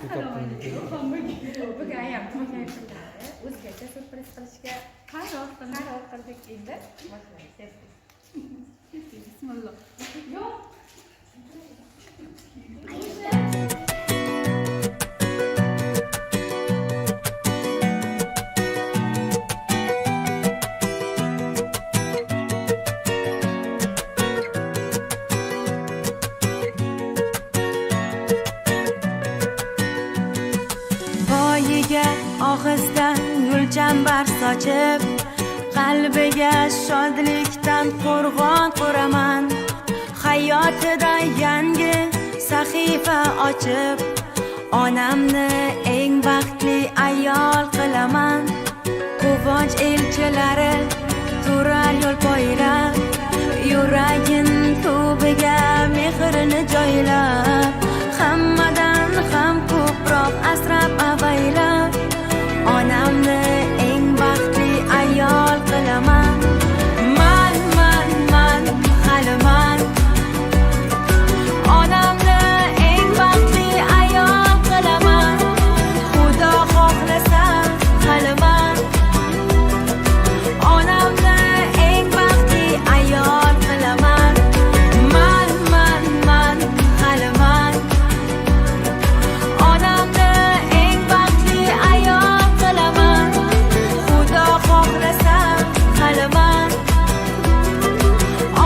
shu topdim. Bugun ham tomoshabinlarni o'zgacha surpriz qilishga qaror qildik endi. Bismillah. Yo'q. Og'izdan gulchambar sochib, qalbiga shodlikdan qo'rg'on quraman. Hayotida yangi sahifa ochib, onamni eng baxtli ayol qilaman. Quvonch elchilari turar yo'l poylab, yuragin tubiga mehrini joylab, hammadan ham ko'proq asrab avaylab, onamni eng baxtli ayol qilaman. Man haliman, onamni eng baxtli ayol qilaman. Xudo xohlasa haliman, onamni eng baxtli ayol qilaman. Man haliman, onamni eng baxtli ayol qilaman. Xudo xohlasa haliman,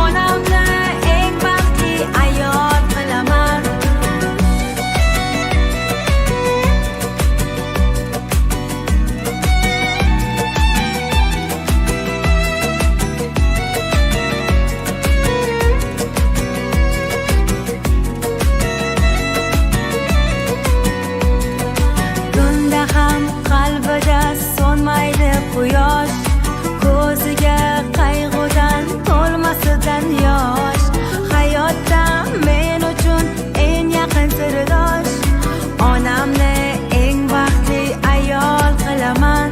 onamni eng baxtli ayol qilaman. Tunda ham qalbida so'nmaydi quyosh, ko'ziga qayg'udan to'lmasidan yosh. Hayotda men uchun eng yaqin sirdosh, onamni eng baxtli ayol qilaman.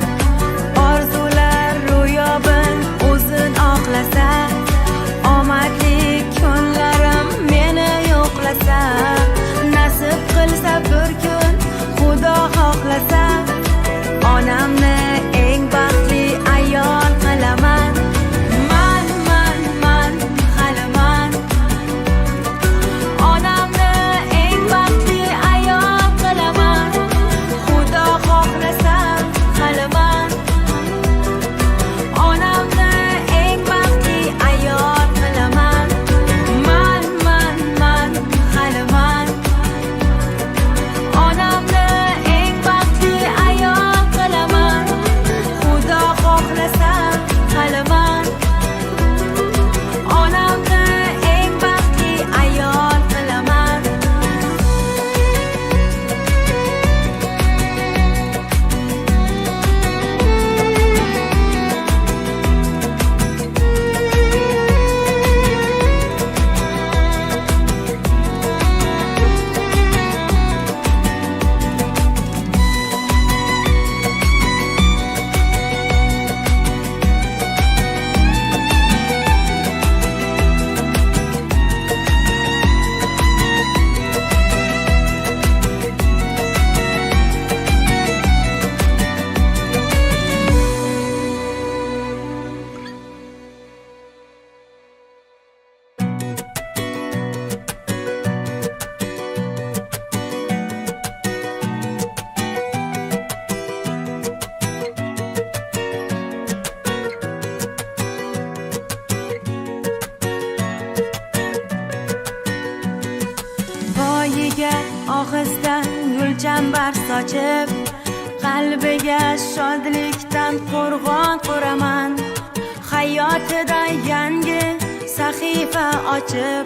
Orzular ro'yobin o'zin oqlasa, omadli kunlarim meni yo'qlasa, nasib qilsa bir kun Xudo xohlasa, onamni eng baxtli ayol qilaman. Man haliman, onamni eng baxtli ayol qilaman. Xudo xohlasa haliman, onamni eng baxtli ayol qilaman. Man haliman, onamni eng baxtli ayol qilaman. Xudo xohlasa haliman, onamni eng baxtli ayol qilaman. Og'izdan gulchambar sochib, qalbiga shodlikdan qo'rg'on quraman. Hayotida yangi sahifa ochib,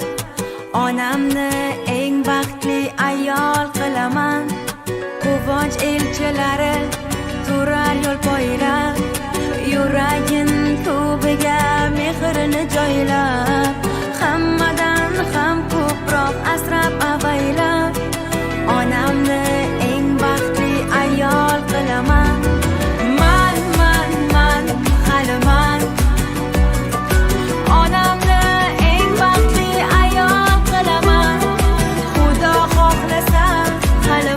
onamni eng baxtli ayol qilaman. Quvonch elchilari turar yo'l poylab, yuragin tubiga mehrini joylab, hammadan ham ko'proq asrab avaylab, onamni eng baxtli ayol qilaman. Man haliman, onamni eng baxtli ayol qilaman. Xudo xohlasa haliman.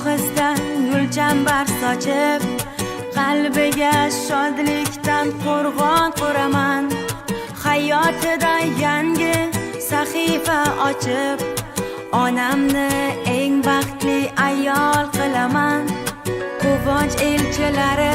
ohista gulchambar sochib, qalbiga shodlikdan qo'rg'on quraman. Hayotida yangi sahifa ochib, onamni eng baxtli ayol qilaman. Quvonch elchilari